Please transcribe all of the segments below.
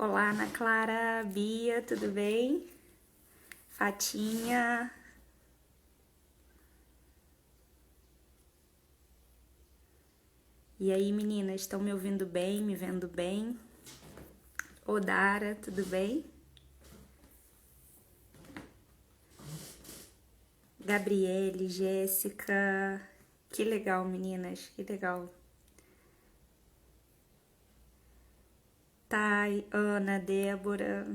Olá, Ana Clara, Bia, tudo bem? Fatinha. E aí, meninas, estão me ouvindo bem, me vendo bem? Odara, tudo bem? Gabriele, Jéssica. Que legal, meninas, que legal. Thay, Ana, Débora.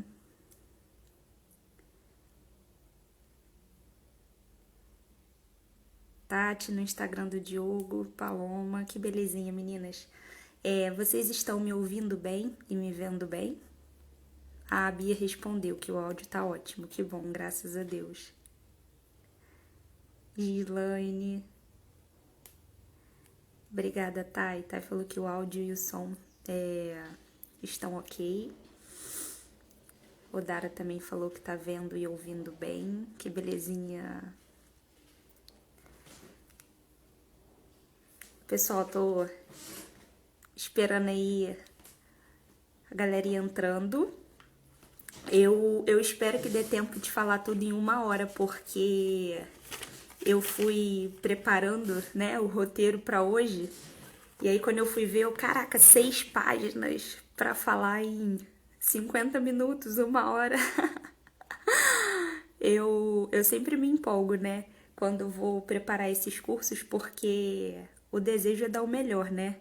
Tati no Instagram do Diogo, Paloma, que belezinha, meninas. Vocês estão me ouvindo bem e me vendo bem? A Bia respondeu que o áudio tá ótimo, que bom, graças a Deus. Gislaine, obrigada, Thay. Thay falou que o áudio e o som estão ok. Odara também falou que tá vendo e ouvindo bem, que belezinha. Pessoal, tô esperando aí a galera entrando. Eu espero que dê tempo de falar tudo em 1 hora, porque eu fui preparando, né, o roteiro para hoje. E aí quando eu fui ver, caraca, 6 páginas para falar em 50 minutos, 1 hora. Eu sempre me empolgo, né, quando eu vou preparar esses cursos, porque o desejo é dar o melhor, né?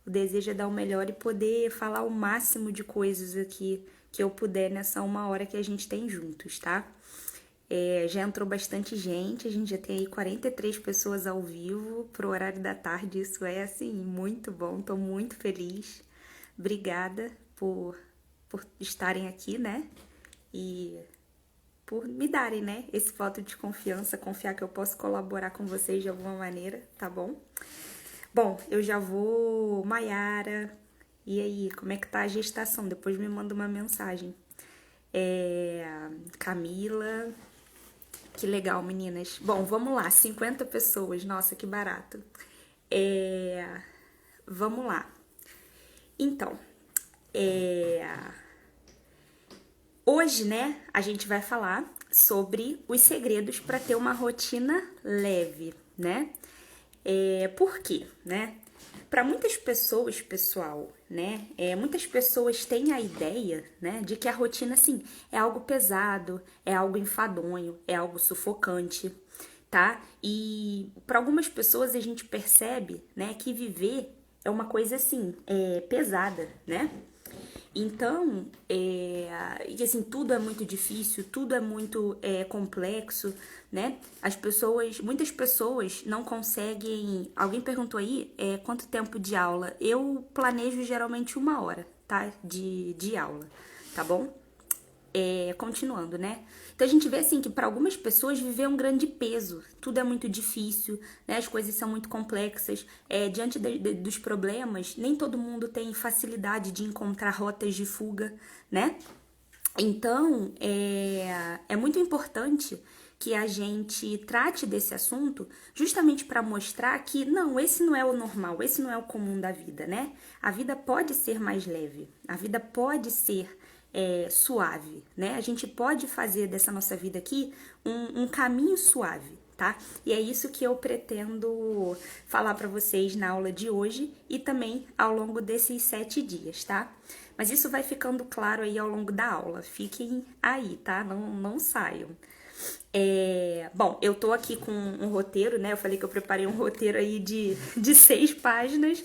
O desejo é dar o melhor e poder falar o máximo de coisas aqui que eu puder nessa 1 hora que a gente tem juntos, tá? Já entrou bastante gente, a gente já tem aí 43 pessoas ao vivo pro horário da tarde, isso é, assim, muito bom, tô muito feliz. Obrigada por estarem aqui, né? E por me darem, né, esse voto de confiança, confiar que eu posso colaborar com vocês de alguma maneira, tá bom? Bom, eu já vou... Maiara, e aí, como é que tá a gestação? Depois me manda uma mensagem. Camila, que legal, meninas. Bom, vamos lá, 50 pessoas, nossa, que barato. Vamos lá. Então, hoje, né, a gente vai falar sobre os segredos para ter uma rotina leve, né? Por quê, né? Para muitas pessoas, pessoal, né? Muitas pessoas têm a ideia, né, de que a rotina, assim, é algo pesado, é algo enfadonho, é algo sufocante, tá? E para algumas pessoas a gente percebe, né, que viver é uma coisa, assim, pesada, né? Então, e assim, tudo é muito difícil, tudo é muito complexo, né? Muitas pessoas não conseguem. Alguém perguntou aí quanto tempo de aula? Eu planejo geralmente 1 hora, tá? De aula, tá bom? Continuando, né? Então a gente vê assim que para algumas pessoas viver é um grande peso, tudo é muito difícil, né? As coisas são muito complexas. Diante dos problemas, nem todo mundo tem facilidade de encontrar rotas de fuga, né? Então é muito importante que a gente trate desse assunto justamente para mostrar que não, esse não é o normal, esse não é o comum da vida, né? A vida pode ser mais leve, a vida pode ser suave, né? A gente pode fazer dessa nossa vida aqui um caminho suave, tá? E é isso que eu pretendo falar para vocês na aula de hoje e também ao longo desses 7 dias, tá? Mas isso vai ficando claro aí ao longo da aula. Fiquem aí, tá? Não saiam. Bom, eu tô aqui com um roteiro, né? Eu falei que eu preparei um roteiro aí de 6 páginas,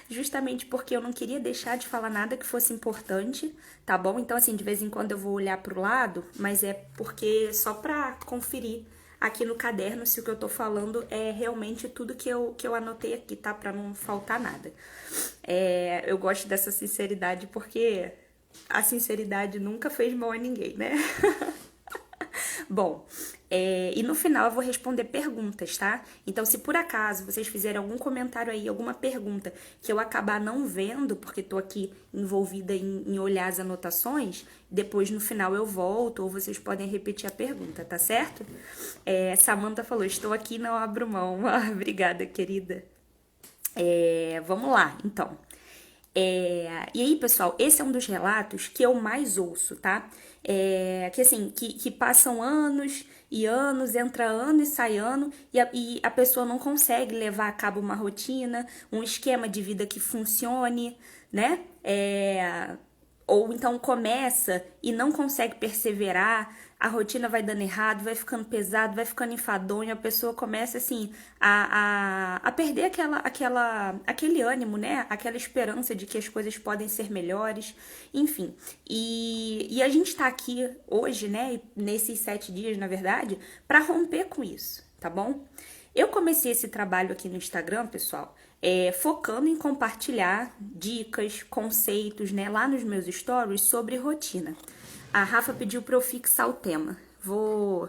justamente porque eu não queria deixar de falar nada que fosse importante, tá bom? Então, assim, de vez em quando eu vou olhar pro lado, mas é porque só pra conferir aqui no caderno se o que eu tô falando é realmente tudo que eu anotei aqui, tá? Pra não faltar nada. Eu gosto dessa sinceridade porque a sinceridade nunca fez mal a ninguém, né? Bom, e no final eu vou responder perguntas, tá? Então, se por acaso vocês fizerem algum comentário aí, alguma pergunta que eu acabar não vendo, porque tô aqui envolvida em olhar as anotações, depois no final eu volto ou vocês podem repetir a pergunta, tá certo? Samantha falou, estou aqui, não abro mão. Obrigada, querida. Vamos lá, então. E aí, pessoal, esse é um dos relatos que eu mais ouço, tá? Que assim, que passam anos e anos, entra ano e sai ano, e a pessoa não consegue levar a cabo uma rotina, um esquema de vida que funcione, né? Ou então começa e não consegue perseverar, a rotina vai dando errado, vai ficando pesado, vai ficando enfadonho, a pessoa começa assim a perder aquele ânimo, né? Aquela esperança de que as coisas podem ser melhores, enfim. E a gente tá aqui hoje, né? Nesses 7 dias, na verdade, para romper com isso, tá bom? Eu comecei esse trabalho aqui no Instagram, pessoal, focando em compartilhar dicas, conceitos, né, lá nos meus stories sobre rotina. A Rafa pediu para eu fixar o tema. Vou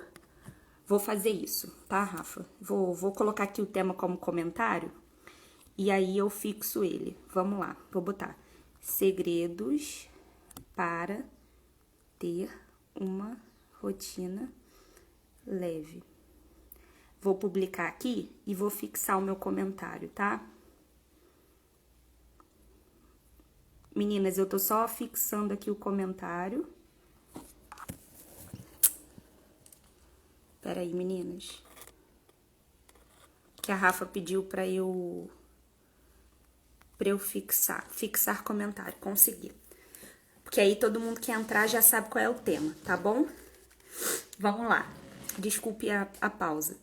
fazer isso, tá, Rafa? Vou colocar aqui o tema como comentário e aí eu fixo ele. Vamos lá, vou botar segredos para ter uma rotina leve. Vou publicar aqui e vou fixar o meu comentário, tá? Meninas, eu tô só fixando aqui o comentário. Pera aí, meninas. Que a Rafa pediu pra eu fixar comentário, consegui. Porque aí todo mundo que entrar já sabe qual é o tema, tá bom? Vamos lá. Desculpe a pausa.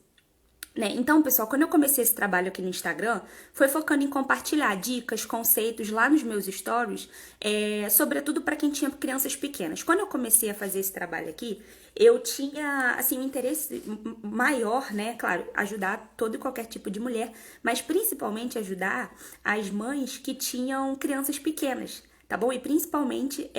Né? Então, pessoal, quando eu comecei esse trabalho aqui no Instagram, foi focando em compartilhar dicas, conceitos lá nos meus stories, sobretudo para quem tinha crianças pequenas. Quando eu comecei a fazer esse trabalho aqui, eu tinha, assim, um interesse maior, né? Claro, ajudar todo e qualquer tipo de mulher, mas principalmente ajudar as mães que tinham crianças pequenas, tá bom? E principalmente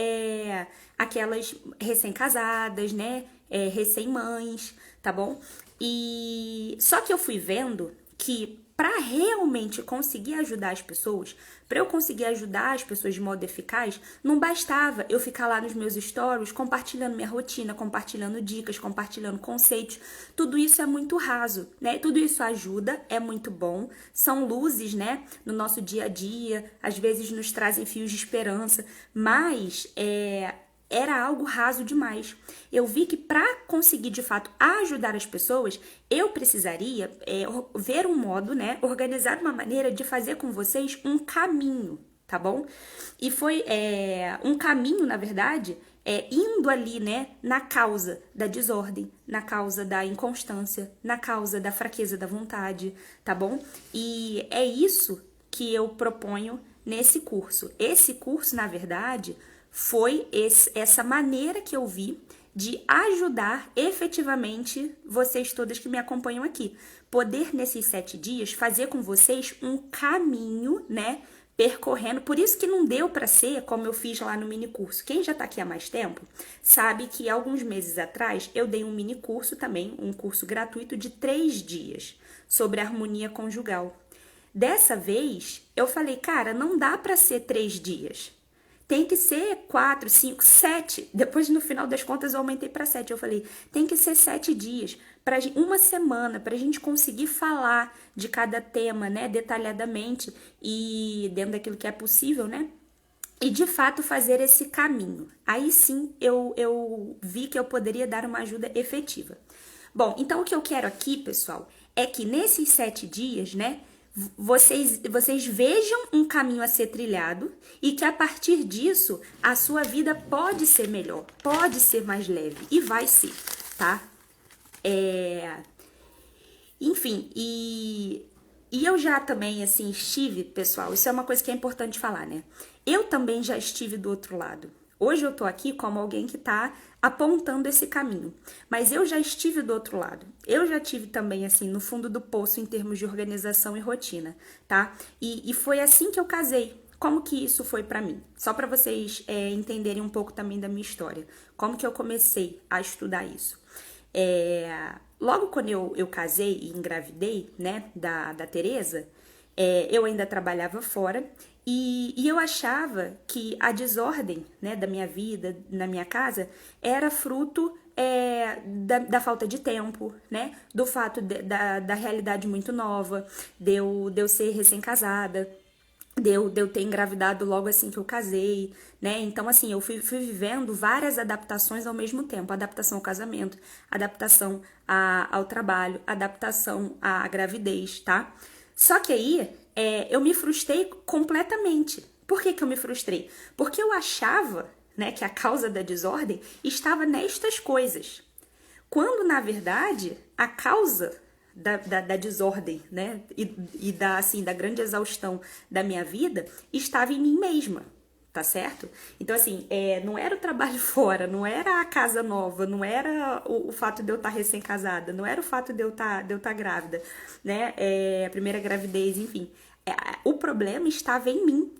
aquelas recém-casadas, né? Recém-mães, tá bom? E só que eu fui vendo que para realmente conseguir ajudar as pessoas, para eu conseguir ajudar as pessoas de modo eficaz, não bastava eu ficar lá nos meus stories compartilhando minha rotina, compartilhando dicas, compartilhando conceitos. Tudo isso é muito raso, né? Tudo isso ajuda, é muito bom, são luzes, né, no nosso dia a dia, às vezes nos trazem fios de esperança, mas era algo raso demais. Eu vi que para conseguir de fato ajudar as pessoas, eu precisaria ver um modo, né, organizar uma maneira de fazer com vocês um caminho, tá bom? E foi um caminho, na verdade, indo ali, né, na causa da desordem, na causa da inconstância, na causa da fraqueza da vontade, tá bom? E é isso que eu proponho nesse curso. Esse curso, na verdade, foi essa maneira que eu vi de ajudar efetivamente vocês todas que me acompanham aqui. Poder, nesses 7 dias, fazer com vocês um caminho, né, percorrendo. Por isso que não deu para ser como eu fiz lá no mini curso. Quem já tá aqui há mais tempo sabe que alguns meses atrás eu dei um mini curso também, um curso gratuito de 3 dias sobre harmonia conjugal. Dessa vez, eu falei, cara, não dá para ser 3 dias. Tem que ser 4, 5, 7. Depois, no final das contas, eu aumentei para 7. Eu falei, tem que ser 7 dias, uma semana, para a gente conseguir falar de cada tema, né, detalhadamente e dentro daquilo que é possível, né? E de fato fazer esse caminho. Aí sim eu vi que eu poderia dar uma ajuda efetiva. Bom, então o que eu quero aqui, pessoal, é que nesses 7 dias, né, vocês vejam um caminho a ser trilhado e que a partir disso a sua vida pode ser melhor, pode ser mais leve e vai ser, tá? Enfim, e eu já também, assim, estive, pessoal, isso é uma coisa que é importante falar, né? Eu também já estive do outro lado. Hoje eu tô aqui como alguém que tá apontando esse caminho, mas eu já estive do outro lado. Eu já tive também, assim, no fundo do poço em termos de organização e rotina, tá? E foi assim que eu casei. Como que isso foi pra mim? Só pra vocês entenderem um pouco também da minha história. Como que eu comecei a estudar isso? Logo quando eu casei e engravidei, né, da Tereza, eu ainda trabalhava fora e eu achava que a desordem, né, da minha vida, na minha casa, era fruto da falta de tempo, né, do fato da realidade muito nova, de eu ser recém-casada. de eu ter engravidado logo assim que eu casei, né? Então, assim, eu fui vivendo várias adaptações ao mesmo tempo. Adaptação ao casamento, adaptação ao trabalho, adaptação à gravidez, tá? Só que aí, eu me frustrei completamente. Por que que eu me frustrei? Porque eu achava, né, que a causa da desordem estava nestas coisas. Quando, na verdade, a causa da desordem, né, e assim, da grande exaustão da minha vida estava em mim mesma, tá certo? Então, assim, não era o trabalho fora, não era a casa nova, não era o fato de eu estar recém-casada, não era o fato de eu estar grávida, né, a primeira gravidez, enfim. O problema estava em mim.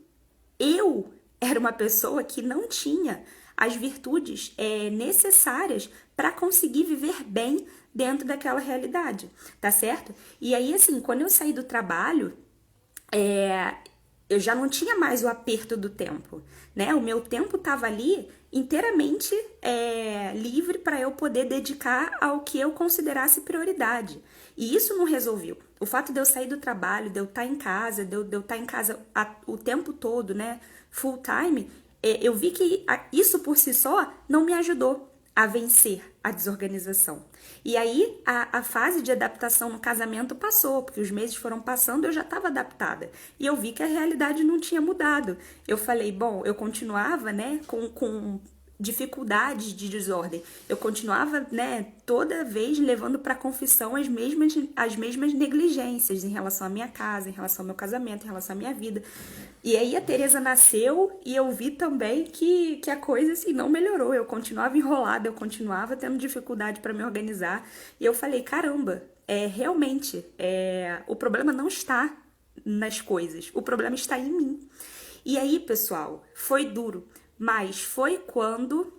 Eu era uma pessoa que não tinha as virtudes necessárias para conseguir viver bem dentro daquela realidade, tá certo? E aí, assim, quando eu saí do trabalho, eu já não tinha mais o aperto do tempo, né? O meu tempo estava ali inteiramente livre para eu poder dedicar ao que eu considerasse prioridade. E isso não resolveu. O fato de eu sair do trabalho, de eu estar em casa, de eu estar em casa o tempo todo, né? Full time, eu vi que isso por si só não me ajudou a vencer a desorganização. E aí a fase de adaptação no casamento passou, porque os meses foram passando, eu já estava adaptada. E eu vi que a realidade não tinha mudado. Eu falei, bom, eu continuava, né, com dificuldades de desordem. Eu continuava, né, toda vez levando para confissão as mesmas negligências em relação à minha casa, em relação ao meu casamento, em relação à minha vida. E aí a Tereza nasceu e eu vi também que a coisa assim não melhorou. Eu continuava enrolada, eu continuava tendo dificuldade para me organizar. E eu falei, caramba, realmente, o problema não está nas coisas, o problema está em mim. E aí, pessoal, foi duro, mas foi quando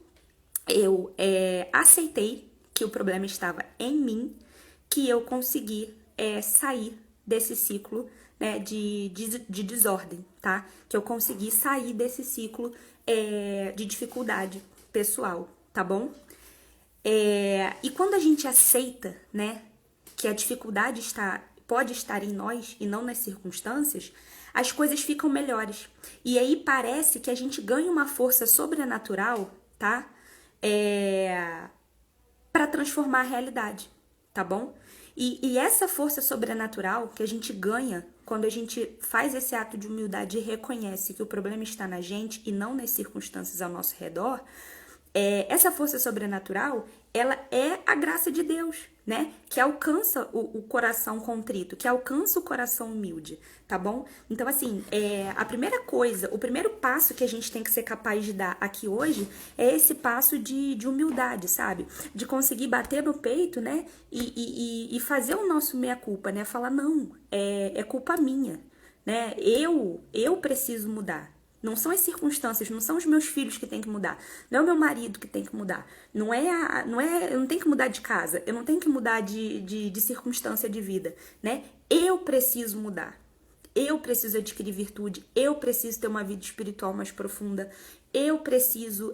eu aceitei que o problema estava em mim que eu consegui sair desse ciclo, né, de desordem, tá? Que eu consegui sair desse ciclo de dificuldade pessoal, tá bom? E quando a gente aceita, né, que a dificuldade pode estar em nós e não nas circunstâncias, as coisas ficam melhores. E aí parece que a gente ganha uma força sobrenatural, tá? Para transformar a realidade, tá bom? E essa força sobrenatural que a gente ganha quando a gente faz esse ato de humildade e reconhece que o problema está na gente e não nas circunstâncias ao nosso redor, essa força sobrenatural, ela é a graça de Deus, né? Que alcança o coração contrito, que alcança o coração humilde, tá bom? Então, assim, a primeira coisa, o primeiro passo que a gente tem que ser capaz de dar aqui hoje é esse passo de humildade, sabe? De conseguir bater no peito, né? E fazer o nosso meia-culpa, né? Falar, não, é culpa minha, né? Eu preciso mudar. Não são as circunstâncias, não são os meus filhos que têm que mudar. Não é o meu marido que tem que mudar. Eu não tenho que mudar de casa. Eu não tenho que mudar de circunstância de vida, né? Eu preciso mudar. Eu preciso adquirir virtude. Eu preciso ter uma vida espiritual mais profunda. Eu preciso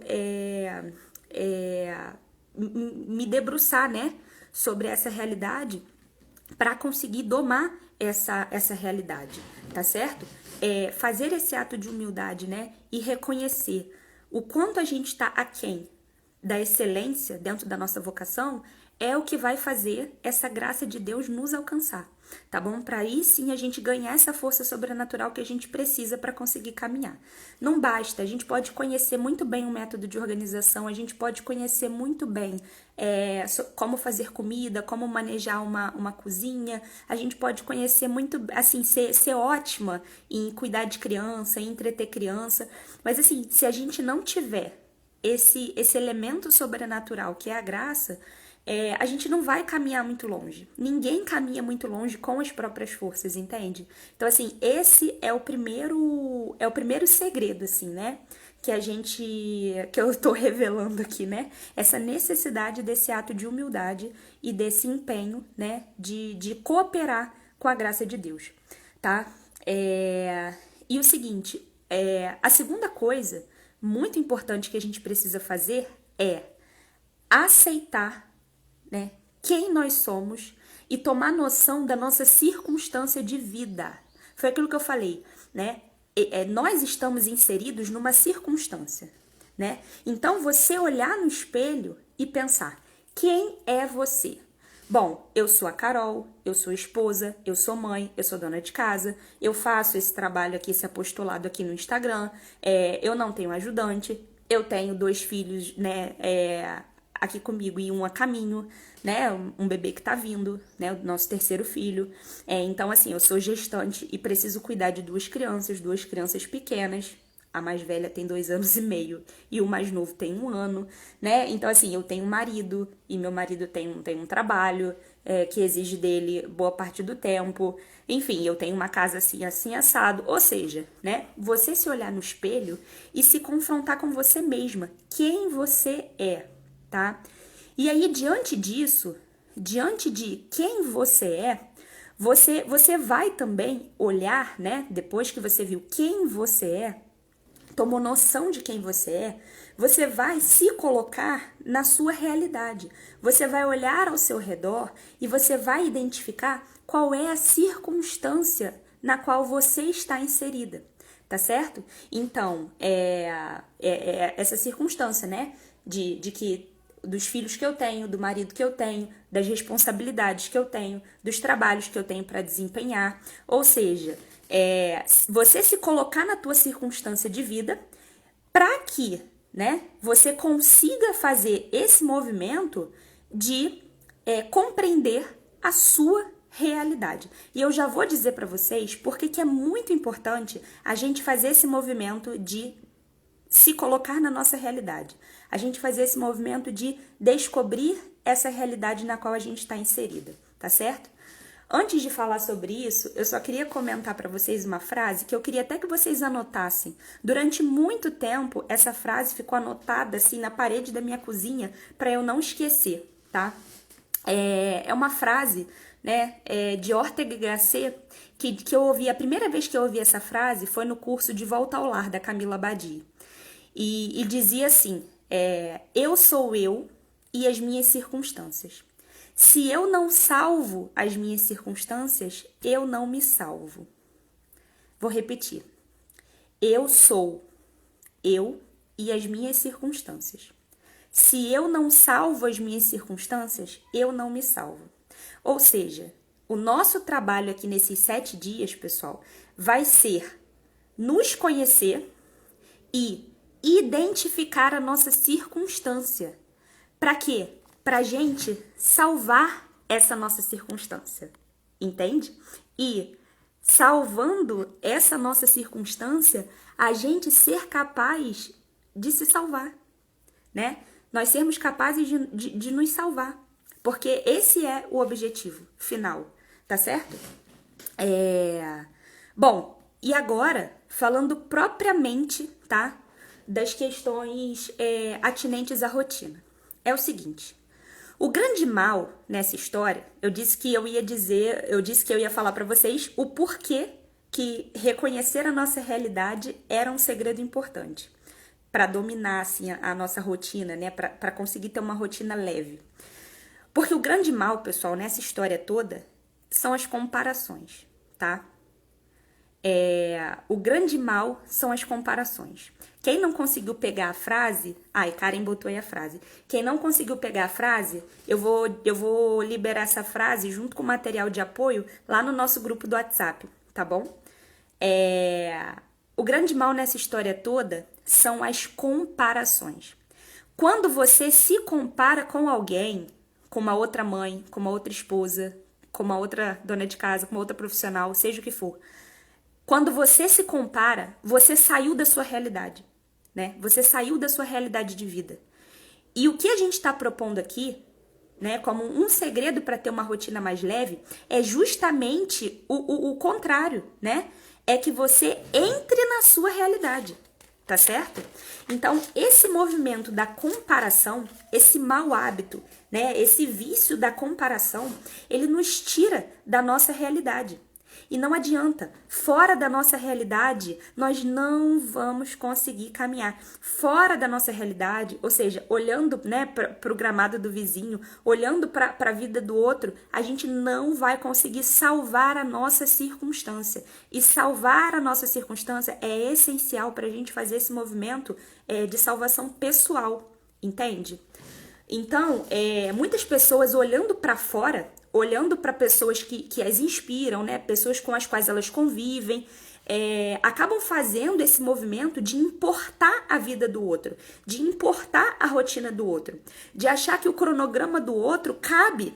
me debruçar, né, sobre essa realidade para conseguir domar essa realidade, tá certo? Fazer esse ato de humildade, né? E reconhecer o quanto a gente está aquém da excelência dentro da nossa vocação é o que vai fazer essa graça de Deus nos alcançar, tá bom? Para aí sim a gente ganhar essa força sobrenatural que a gente precisa para conseguir caminhar. Não basta, a gente pode conhecer muito bem o método de organização, a gente pode conhecer muito bem como fazer comida, como manejar uma cozinha, a gente pode conhecer muito, assim, ser ótima em cuidar de criança, em entreter criança, mas assim, se a gente não tiver esse elemento sobrenatural que é a graça, a gente não vai caminhar muito longe. Ninguém caminha muito longe com as próprias forças, entende? Então, assim, esse é o primeiro segredo, assim, né? Que eu tô revelando aqui, né? Essa necessidade desse ato de humildade e desse empenho, né? De cooperar com a graça de Deus, tá? E o seguinte, a segunda coisa muito importante que a gente precisa fazer é aceitar, né, quem nós somos e tomar noção da nossa circunstância de vida. Foi aquilo que eu falei, né? nós estamos inseridos numa circunstância, né? Então, você olhar no espelho e pensar, quem é você? Bom, eu sou a Carol, eu sou esposa, eu sou mãe, eu sou dona de casa, eu faço esse trabalho aqui, esse apostolado aqui no Instagram, eu não tenho ajudante, eu tenho 2 filhos, né, aqui comigo e um a caminho, né, um bebê que tá vindo, né, o nosso 3º filho. Então, assim, eu sou gestante e preciso cuidar de 2 crianças pequenas. A mais velha tem 2 anos e meio e o mais novo tem 1 ano, né? Então, assim, eu tenho um marido e meu marido tem um trabalho que exige dele boa parte do tempo. Enfim, eu tenho uma casa assim, assim, assado. Ou seja, né? Você se olhar no espelho e se confrontar com você mesma. Quem você é, tá? E aí, diante disso, diante de quem você é, você vai também olhar, né? Depois que você viu quem você é, tomou noção de quem você é, você vai se colocar na sua realidade. Você vai olhar ao seu redor e você vai identificar qual é a circunstância na qual você está inserida, tá certo? Então, essa circunstância, né, de que dos filhos que eu tenho, do marido que eu tenho, das responsabilidades que eu tenho, dos trabalhos que eu tenho para desempenhar. Ou seja, você se colocar na tua circunstância de vida para que, né, você consiga fazer esse movimento de compreender a sua realidade. E eu já vou dizer para vocês porque que é muito importante a gente fazer esse movimento de se colocar na nossa realidade. A gente fazer esse movimento de descobrir essa realidade na qual a gente está inserida, tá certo? Antes de falar sobre isso, eu só queria comentar para vocês uma frase que eu queria até que vocês anotassem. Durante muito tempo, essa frase ficou anotada assim na parede da minha cozinha para eu não esquecer, tá? É uma frase, né, de Ortega y Gasset que eu ouvi, a primeira vez que eu ouvi essa frase foi no curso de Volta ao Lar da Camila Badi. E dizia assim, eu sou eu e as minhas circunstâncias. Se eu não salvo as minhas circunstâncias, eu não me salvo. Vou repetir. Eu sou eu e as minhas circunstâncias. Se eu não salvo as minhas circunstâncias, eu não me salvo. Ou seja, o nosso trabalho aqui nesses 7 dias, pessoal, vai ser nos conhecer e identificar a nossa circunstância. Para quê? Pra gente salvar essa nossa circunstância, entende? E salvando essa nossa circunstância, a gente ser capaz de se salvar, né? Nós sermos capazes de nos salvar, porque esse é o objetivo final, tá certo? Bom, e agora, falando propriamente, tá? Das questões atinentes à rotina. É o seguinte, o grande mal nessa história, eu disse que eu ia falar para vocês o porquê que reconhecer a nossa realidade era um segredo importante para dominar assim, a nossa rotina, né? Para conseguir ter uma rotina leve. Porque o grande mal, pessoal, nessa história toda são as comparações, tá? O grande mal são as comparações. Quem não conseguiu pegar a frase... Ai, Karen botou aí a frase. Quem não conseguiu pegar a frase, eu vou liberar essa frase junto com o material de apoio lá no nosso grupo do WhatsApp, tá bom? O grande mal nessa história toda são as comparações. Quando você se compara com alguém, com uma outra mãe, com uma outra esposa, com uma outra dona de casa, com uma outra profissional, seja o que for... Quando você se compara, você saiu da sua realidade, né? Você saiu da sua realidade de vida. E o que a gente está propondo aqui, né, como um segredo para ter uma rotina mais leve, é justamente o contrário, né? É que você entre na sua realidade, tá certo? Então, esse movimento da comparação, esse mau hábito, né, esse vício da comparação, ele nos tira da nossa realidade. E não adianta. Fora da nossa realidade, nós não vamos conseguir caminhar. Fora da nossa realidade, ou seja, olhando, né, para o gramado do vizinho, olhando para a vida do outro, a gente não vai conseguir salvar a nossa circunstância. E salvar a nossa circunstância é essencial para a gente fazer esse movimento de salvação pessoal, entende? Então, muitas pessoas olhando para fora, olhando para pessoas que as inspiram, né? Pessoas com as quais elas convivem, acabam fazendo esse movimento de importar a vida do outro, de importar a rotina do outro, de achar que o cronograma do outro cabe,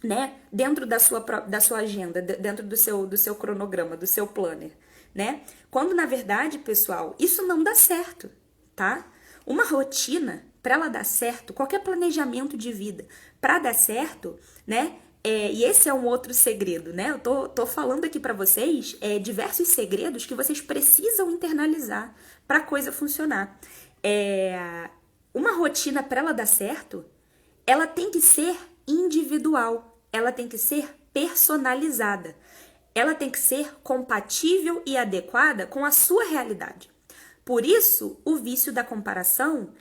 né, dentro da sua agenda, dentro do seu cronograma, do seu planner, né? Quando, na verdade, pessoal, isso não dá certo, tá? Uma rotina, para ela dar certo, qualquer planejamento de vida, para dar certo, né? E esse é um outro segredo, né? Eu tô falando aqui para vocês diversos segredos que vocês precisam internalizar para a coisa funcionar. Uma rotina, para ela dar certo, ela tem que ser individual, ela tem que ser personalizada, ela tem que ser compatível e adequada com a sua realidade. Por isso, o vício da comparação,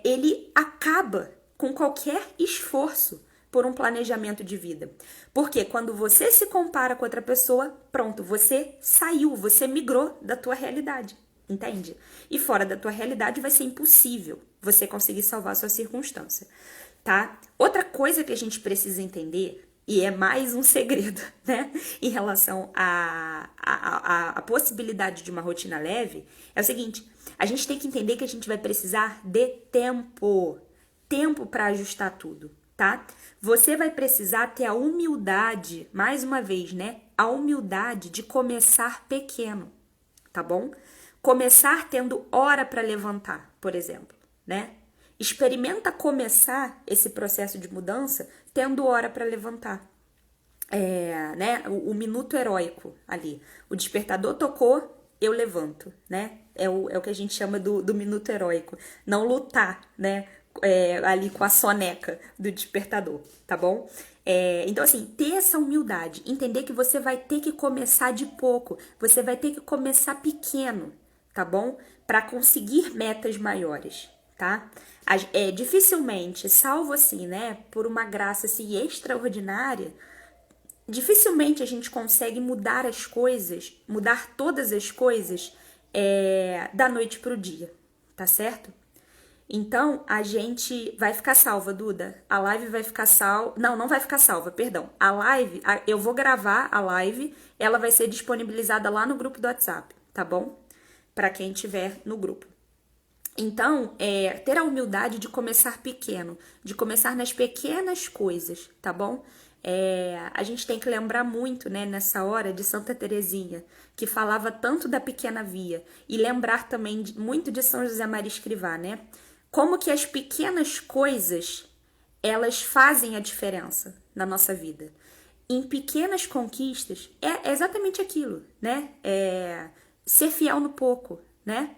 ele acaba com qualquer esforço por um planejamento de vida. Porque quando você se compara com outra pessoa, pronto, você saiu, você migrou da tua realidade, entende? E fora da tua realidade vai ser impossível você conseguir salvar a sua circunstância, tá? Outra coisa que a gente precisa entender, e é mais um segredo, né, em relação à possibilidade de uma rotina leve, é o seguinte: a gente tem que entender que a gente vai precisar de tempo para ajustar tudo, tá? Você vai precisar ter a humildade, mais uma vez, né, a humildade de começar pequeno, tá bom? Começar tendo hora para levantar, por exemplo, né? Experimenta começar esse processo de mudança tendo hora para levantar. Né? O minuto heróico ali. O despertador tocou, eu levanto, né? É o que a gente chama do minuto heróico. Não lutar, né? Ali com a soneca do despertador, tá bom? Então, assim, ter essa humildade, entender que você vai ter que começar de pouco, você vai ter que começar pequeno, tá bom? Para conseguir metas maiores, tá? Dificilmente, salvo assim, né, por uma graça assim extraordinária, dificilmente a gente consegue mudar as coisas, mudar todas as coisas da noite pro dia, tá certo? Então, a gente vai ficar salva, Duda. A live vai ficar salva. Não vai ficar salva, perdão. A live, eu vou gravar a live, ela vai ser disponibilizada lá no grupo do WhatsApp, tá bom? Para quem tiver no grupo. Então, ter a humildade de começar pequeno, de começar nas pequenas coisas, tá bom? A gente tem que lembrar muito, né, nessa hora, de Santa Teresinha, que falava tanto da pequena via, e lembrar também muito de São José Maria Escrivá, né? Como que as pequenas coisas, elas fazem a diferença na nossa vida. Em pequenas conquistas, é exatamente aquilo, né? Ser fiel no pouco, né?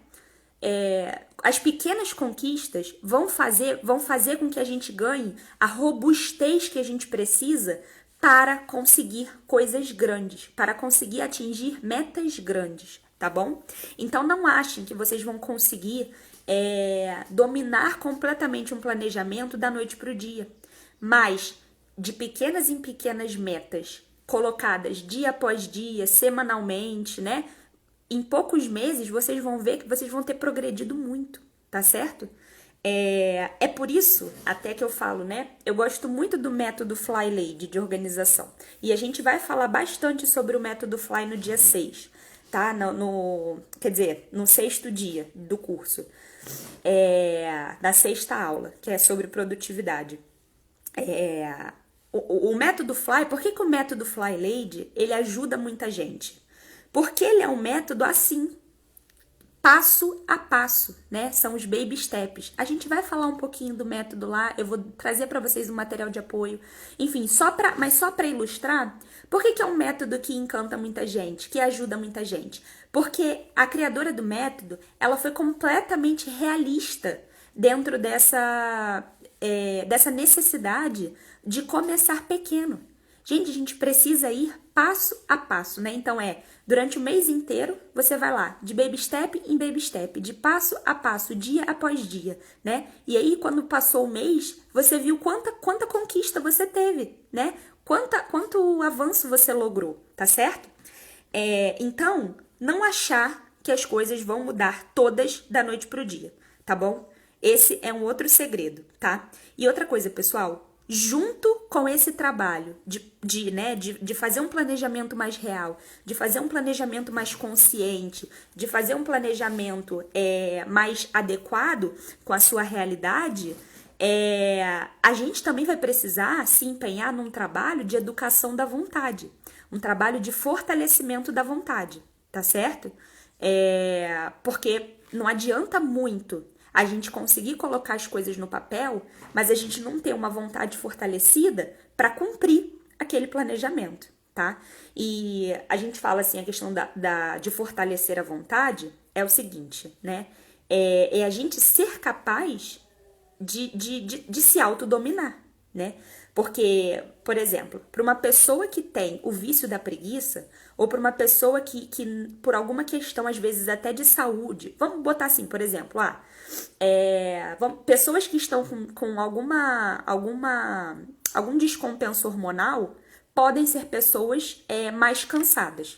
As pequenas conquistas vão fazer com que a gente ganhe a robustez que a gente precisa para conseguir coisas grandes, para conseguir atingir metas grandes, tá bom? Então não achem que vocês vão conseguir dominar completamente um planejamento da noite para o dia, mas de pequenas em pequenas metas, colocadas dia após dia, semanalmente, né? Em poucos meses, vocês vão ver que vocês vão ter progredido muito, tá certo? É por isso, até que eu falo, né? Eu gosto muito do método Fly Lady de organização. E a gente vai falar bastante sobre o método Fly no dia 6, tá? Quer dizer, no 6º dia do curso. Na 6ª aula, que é sobre produtividade. O método Fly, por que o método Fly Lady, ele ajuda muita gente? Porque ele é um método assim, passo a passo, né? São os baby steps. A gente vai falar um pouquinho do método lá, eu vou trazer para vocês um material de apoio. Enfim, mas só para ilustrar, por que é um método que encanta muita gente, que ajuda muita gente? Porque a criadora do método, ela foi completamente realista dentro dessa necessidade de começar pequeno. Gente, a gente precisa ir passo a passo, né? Então durante o mês inteiro, você vai lá, de baby step em baby step, de passo a passo, dia após dia, né? E aí, quando passou o mês, você viu quanta conquista você teve, né? Quanto avanço você logrou, tá certo? Então, não achar que as coisas vão mudar todas da noite pro dia, tá bom? Esse é um outro segredo, tá? E outra coisa, pessoal, junto com esse trabalho de fazer um planejamento mais real, de fazer um planejamento mais consciente, de fazer um planejamento mais adequado com a sua realidade, a gente também vai precisar se empenhar num trabalho de educação da vontade, um trabalho de fortalecimento da vontade, tá certo? Porque não adianta muito a gente conseguir colocar as coisas no papel, mas a gente não ter uma vontade fortalecida para cumprir aquele planejamento, tá? E a gente fala assim, a questão de fortalecer a vontade é o seguinte, né? É a gente ser capaz de se autodominar, né? Porque, por exemplo, para uma pessoa que tem o vício da preguiça, ou para uma pessoa que por alguma questão, às vezes até de saúde, vamos botar assim, por exemplo, pessoas que estão com algum descompenso hormonal, podem ser pessoas mais cansadas,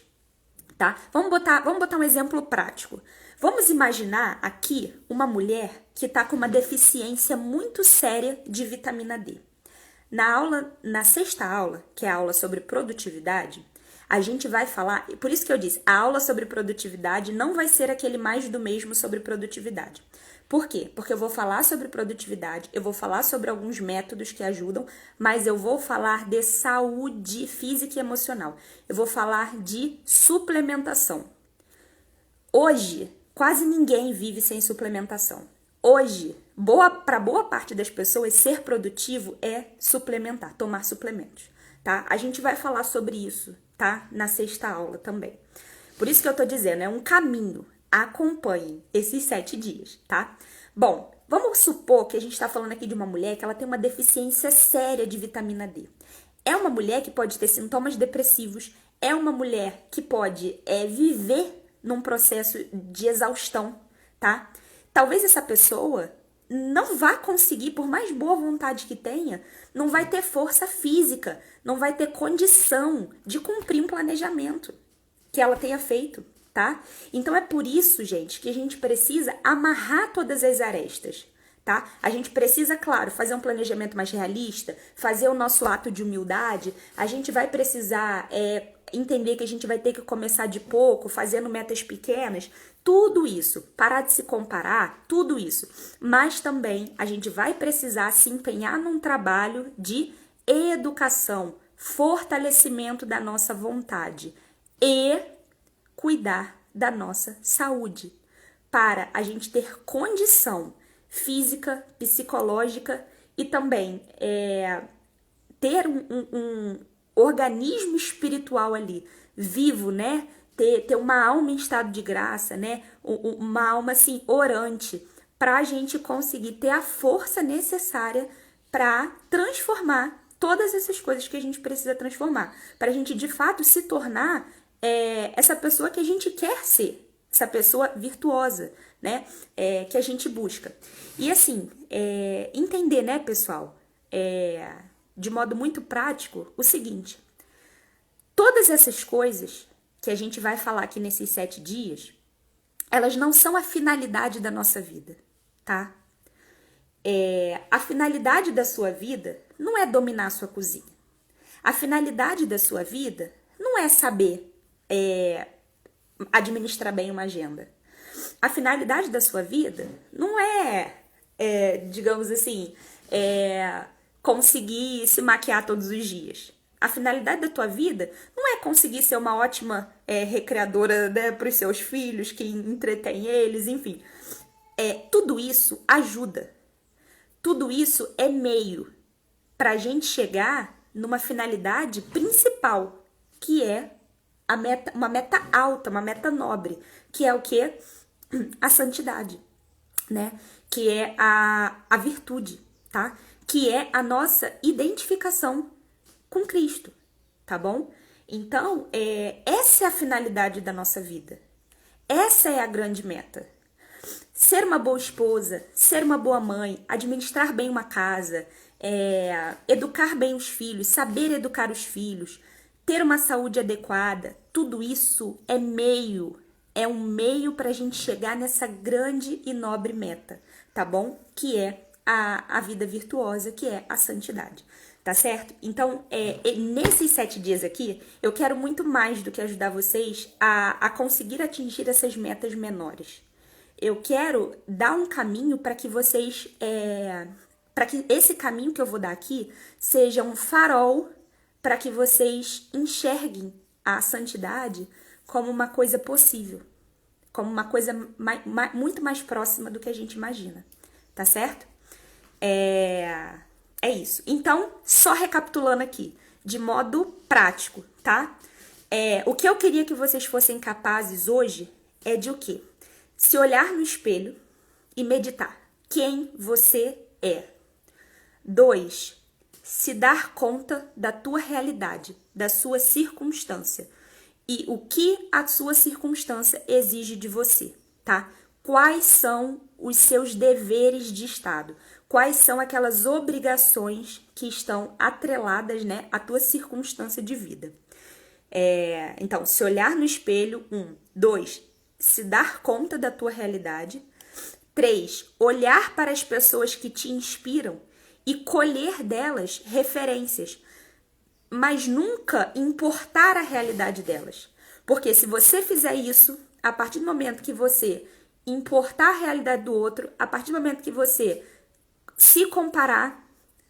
tá? Vamos botar um exemplo prático. Vamos imaginar aqui uma mulher que está com uma deficiência muito séria de vitamina D. Na sexta aula, que é a aula sobre produtividade, a gente vai falar, por isso que eu disse, a aula sobre produtividade não vai ser aquele mais do mesmo sobre produtividade. Por quê? Porque eu vou falar sobre produtividade, eu vou falar sobre alguns métodos que ajudam, mas eu vou falar de saúde física e emocional. Eu vou falar de suplementação. Hoje, quase ninguém vive sem suplementação. Hoje, para boa parte das pessoas, ser produtivo é suplementar, tomar suplementos, tá? A gente vai falar sobre isso, tá? Na sexta aula também. Por isso que eu tô dizendo, é um caminho. Acompanhe esses 7 dias, tá? Bom, vamos supor que a gente tá falando aqui de uma mulher que ela tem uma deficiência séria de vitamina D. É uma mulher que pode ter sintomas depressivos, é uma mulher que pode viver num processo de exaustão, tá? Talvez essa pessoa não vá conseguir, por mais boa vontade que tenha, não vai ter força física, não vai ter condição de cumprir um planejamento que ela tenha feito, tá? Então é por isso, gente, que a gente precisa amarrar todas as arestas, tá? A gente precisa, claro, fazer um planejamento mais realista, fazer o nosso ato de humildade, a gente vai precisar entender que a gente vai ter que começar de pouco, fazendo metas pequenas, tudo isso, parar de se comparar, tudo isso. Mas também a gente vai precisar se empenhar num trabalho de educação, fortalecimento da nossa vontade e cuidar da nossa saúde, para a gente ter condição física, psicológica e também ter um organismo espiritual ali, vivo, né? Ter uma alma em estado de graça, né? Uma alma, assim, orante, para a gente conseguir ter a força necessária para transformar todas essas coisas que a gente precisa transformar. Para a gente, de fato, se tornar essa pessoa que a gente quer ser, essa pessoa virtuosa, né? Que a gente busca. E, assim, entender, né, pessoal? De modo muito prático, o seguinte: todas essas coisas que a gente vai falar aqui nesses 7 dias, elas não são a finalidade da nossa vida, tá? A finalidade da sua vida não é dominar a sua cozinha. A finalidade da sua vida não é saber administrar bem uma agenda. A finalidade da sua vida não digamos assim, conseguir se maquiar todos os dias. A finalidade da tua vida não é conseguir ser uma ótima recreadora, né, para os seus filhos, que entretém eles, enfim. Tudo isso ajuda. Tudo isso é meio para a gente chegar numa finalidade principal, que é uma meta alta, uma meta nobre, que é o quê? A santidade, né? Que é a virtude, tá? Que é a nossa identificação com Cristo, tá bom? Então, essa é a finalidade da nossa vida. Essa é a grande meta. Ser uma boa esposa, ser uma boa mãe, administrar bem uma casa, educar bem os filhos, saber educar os filhos, ter uma saúde adequada, tudo isso é um meio para a gente chegar nessa grande e nobre meta, tá bom? Que é a vida virtuosa, que é a santidade, tá certo? Então, nesses 7 dias aqui, eu quero muito mais do que ajudar vocês a conseguir atingir essas metas menores. Eu quero dar um caminho para que vocês, para que esse caminho que eu vou dar aqui seja um farol para que vocês enxerguem a santidade como uma coisa possível, como uma coisa muito mais próxima do que a gente imagina, tá certo? É isso. Então, só recapitulando aqui, de modo prático, tá? O que eu queria que vocês fossem capazes hoje é de o quê? Se olhar no espelho e meditar quem você é. 2, se dar conta da tua realidade, da sua circunstância e o que a sua circunstância exige de você, tá? Quais são os seus deveres de Estado? Quais são aquelas obrigações que estão atreladas, né, à tua circunstância de vida? Então, se olhar no espelho, 1. 2, se dar conta da tua realidade. 3, olhar para as pessoas que te inspiram e colher delas referências, mas nunca importar a realidade delas. Porque se você fizer isso, a partir do momento que você importar a realidade do outro, a partir do momento que você se comparar,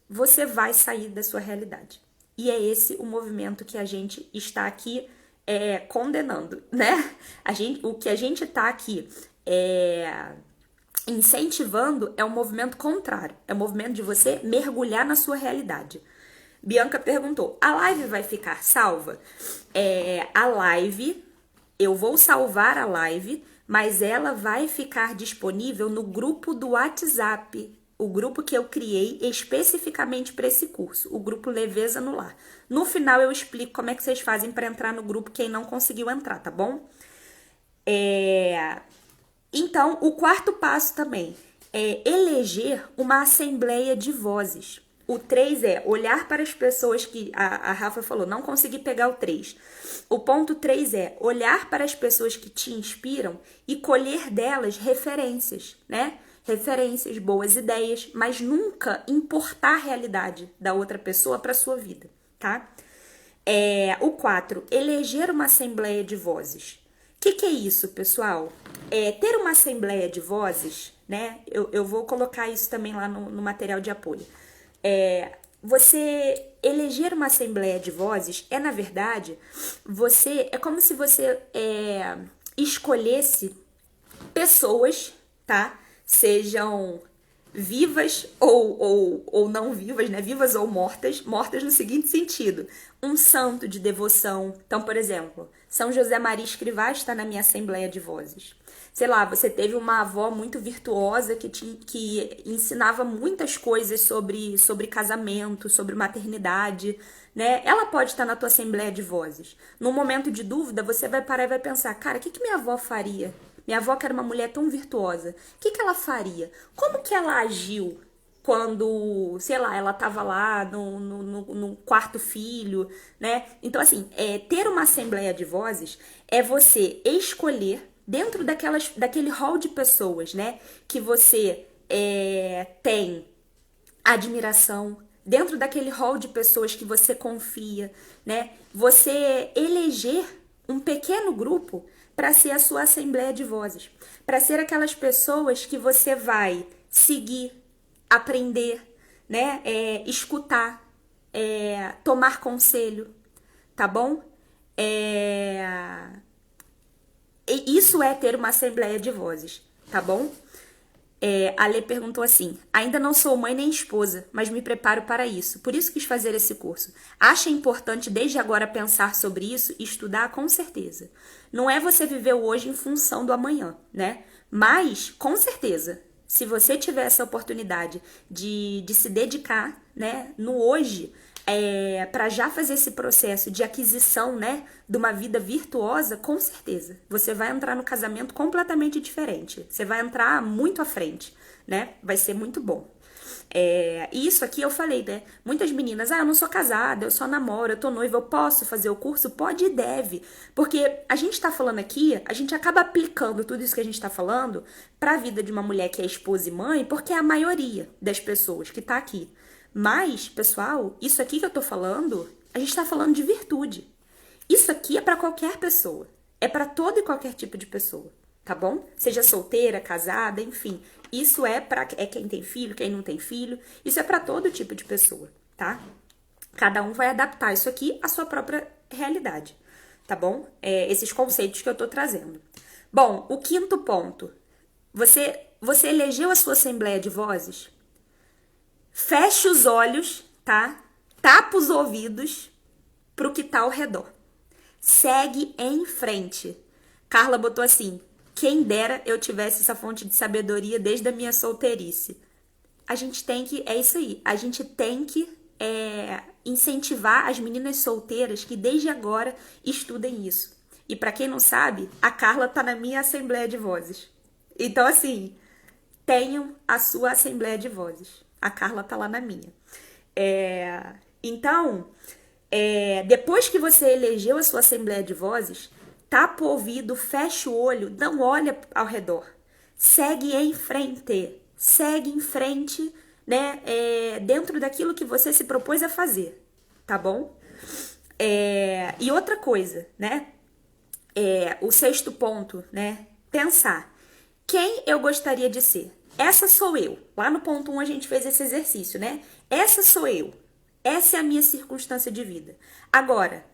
você vai sair da sua realidade. E é esse o movimento que a gente está aqui condenando, né? O que a gente está aqui incentivando é um movimento contrário. É o movimento de você mergulhar na sua realidade. Bianca perguntou, a live vai ficar salva? A live, eu vou salvar a live, mas ela vai ficar disponível no grupo do WhatsApp, o grupo que eu criei especificamente para esse curso, o grupo Leveza no Lar. No final eu explico como é que vocês fazem para entrar no grupo, quem não conseguiu entrar, tá bom? Então, o quarto passo também é eleger uma assembleia de vozes. O 3 é olhar para as pessoas que... A Rafa falou, não consegui pegar o 3. O ponto 3 é olhar para as pessoas que te inspiram e colher delas referências, né? Referências, boas ideias, mas nunca importar a realidade da outra pessoa para a sua vida, tá? O 4, eleger uma assembleia de vozes. O que é isso, pessoal? Ter uma assembleia de vozes, né? Eu vou colocar isso também lá no material de apoio. Você eleger uma assembleia de vozes na verdade, é como se você escolhesse pessoas, tá? Sejam vivas ou não vivas, né? Vivas ou mortas no seguinte sentido. Um santo de devoção. Então, por exemplo, São José Maria Escrivá está na minha assembleia de vozes. Sei lá, você teve uma avó muito virtuosa que ensinava muitas coisas sobre casamento, sobre maternidade, né? Ela pode estar na tua assembleia de vozes. Num momento de dúvida, você vai parar e vai pensar, cara, o que minha avó faria? Minha avó, que era uma mulher tão virtuosa, o que ela faria? Como que ela agiu quando, sei lá, ela tava lá no quarto filho, né? Então, assim, ter uma assembleia de vozes é você escolher dentro daquele hall de pessoas, né? Que você tem admiração, dentro daquele hall de pessoas que você confia, né? Você eleger um pequeno grupo para ser a sua assembleia de vozes, para ser aquelas pessoas que você vai seguir, aprender, né? Escutar, tomar conselho, tá bom? Isso é ter uma assembleia de vozes, tá bom? A Lê perguntou assim, ainda não sou mãe nem esposa, mas me preparo para isso, por isso quis fazer esse curso. Acha importante desde agora pensar sobre isso e estudar com certeza. Não é você viver o hoje em função do amanhã, né? Mas, com certeza, se você tiver essa oportunidade de se dedicar, né, no hoje, para já fazer esse processo de aquisição, né, de uma vida virtuosa, com certeza. Você vai entrar no casamento completamente diferente. Você vai entrar muito à frente, né? Vai ser muito bom. E isso aqui eu falei, né? Muitas meninas, eu não sou casada, eu só namoro, eu tô noiva, eu posso fazer o curso? Pode e deve. Porque a gente tá falando aqui, a gente acaba aplicando tudo isso que a gente tá falando pra vida de uma mulher que é esposa e mãe, porque é a maioria das pessoas que tá aqui. Mas, pessoal, isso aqui que eu tô falando, a gente tá falando de virtude. Isso aqui é pra qualquer pessoa. É pra todo e qualquer tipo de pessoa, tá bom? Seja solteira, casada, enfim. Isso é pra quem tem filho, quem não tem filho. Isso é pra todo tipo de pessoa, tá? Cada um vai adaptar isso aqui à sua própria realidade, tá bom? Esses conceitos que eu tô trazendo. Bom, o quinto ponto. Você elegeu a sua assembleia de vozes? Feche os olhos, tá? Tapa os ouvidos pro que tá ao redor. Segue em frente. Carla botou assim: quem dera eu tivesse essa fonte de sabedoria desde a minha solteirice. A gente tem que, é isso aí, a gente tem que incentivar as meninas solteiras que desde agora estudem isso. E pra quem não sabe, a Carla tá na minha assembleia de vozes. Então assim, tenham a sua assembleia de vozes. A Carla tá lá na minha. Então, depois que você elegeu a sua assembleia de vozes, tapa o ouvido, fecha o olho, não olha ao redor. Segue em frente. Segue em frente, né? Dentro daquilo que você se propôs a fazer, tá bom? E outra coisa, né? O sexto ponto, né? Pensar. Quem eu gostaria de ser? Essa sou eu. Lá no ponto 1 a gente fez esse exercício, né? Essa sou eu. Essa é a minha circunstância de vida. Agora,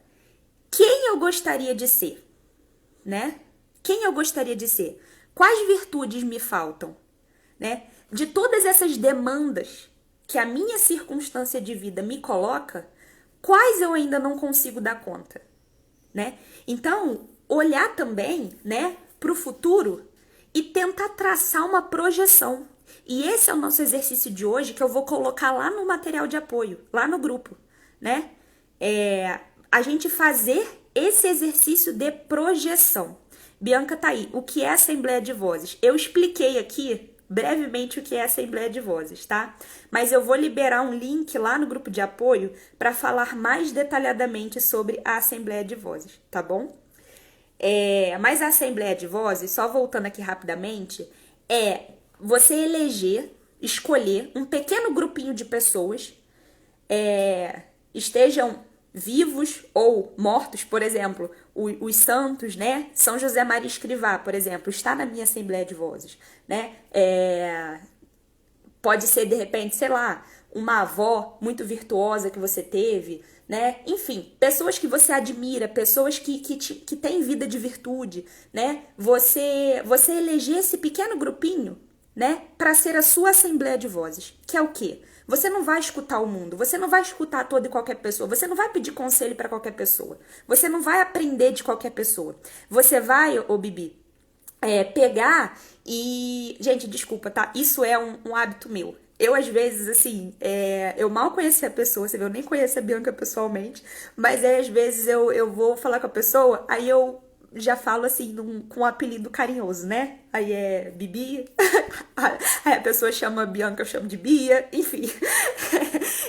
quem eu gostaria de ser? Né? Quem eu gostaria de ser? Quais virtudes me faltam? Né? De todas essas demandas que a minha circunstância de vida me coloca, quais eu ainda não consigo dar conta? Né? Então, olhar também, né, para o futuro e tentar traçar uma projeção. E esse é o nosso exercício de hoje, que eu vou colocar lá no material de apoio, lá no grupo, né? A gente fazer esse exercício de projeção. Bianca tá aí. O que é Assembleia de Vozes? Eu expliquei aqui brevemente o que é Assembleia de Vozes, tá? Mas eu vou liberar um link lá no grupo de apoio para falar mais detalhadamente sobre a Assembleia de Vozes, tá bom? Mas a Assembleia de Vozes, só voltando aqui rapidamente, você escolher um pequeno grupinho de pessoas, estejam vivos ou mortos, por exemplo, os santos, né? São José Maria Escrivá, por exemplo, está na minha Assembleia de Vozes, né? Pode ser, de repente, sei lá, uma avó muito virtuosa que você teve, né? Enfim, pessoas que você admira, pessoas que têm vida de virtude, né? Você eleger esse pequeno grupinho, né, para ser a sua assembleia de vozes, que é o quê? Você não vai escutar o mundo, você não vai escutar toda e qualquer pessoa, você não vai pedir conselho para qualquer pessoa, você não vai aprender de qualquer pessoa. Você vai, Bibi, pegar e... Gente, desculpa, tá? Isso é um hábito meu. Eu, às vezes, assim, eu mal conheci a pessoa, você vê, eu nem conheço a Bianca pessoalmente, mas às vezes eu vou falar com a pessoa, aí eu já falo assim, com um apelido carinhoso, né? Aí é Bibi, aí a pessoa chama a Bianca, eu chamo de Bia, enfim.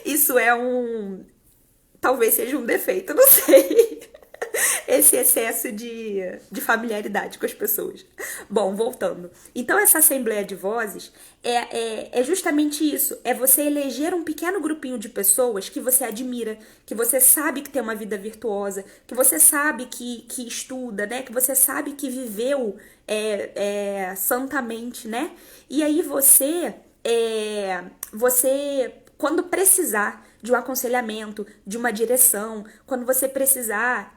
Isso talvez seja um defeito, não sei. Esse excesso de familiaridade com as pessoas. Bom, voltando. Então, essa assembleia de vozes é justamente isso. É você eleger um pequeno grupinho de pessoas que você admira, que você sabe que tem uma vida virtuosa, que você sabe que estuda, né? Que você sabe que viveu santamente, né? E aí você, quando precisar de um aconselhamento, de uma direção, quando você precisar